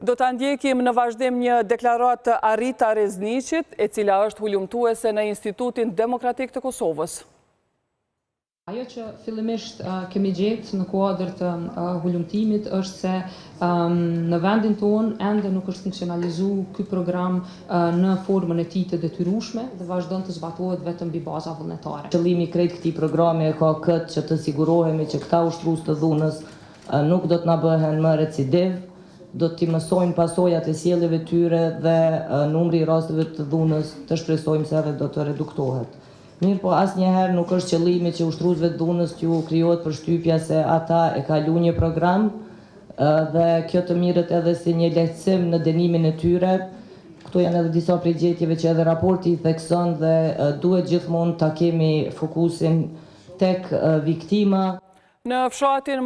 Do të ndjekim në vazhdim një deklarat të Arita Rezniqit, e cila është hulumtuese në Institutin Demokratik të Kosovës. Ajo që fillimisht kemi gjetë në kuadër të hulumtimit është se në vendin tonë ende nuk është funksionalizu ky program në formën e tij të detyrueshme dhe vazhdon të zbatohet vetëm mbi baza vullnetare. Qëllimi i krejt këtij programi ka këtë që të sigurohemi që këta ushtrues të dhunës nuk do të na bëhen më recidiv, do t'i mësojmë pasojat e sjelljeve tyre dhe numri i rasteve të dhunës të shpresojmë se edhe do të reduktohet. Mirë po asnjëherë nuk është qëllimi që ushtruesve të dhunës t'ju krijohet përshtypja se ata e kaluan një program dhe kjo të mirët edhe si një lehtësim në dënimin e tyre. Këto janë edhe disa prej gjetjeve që edhe raporti i thekson dhe duhet gjithmonë ta kemi fokusin tek viktima. Në fshatin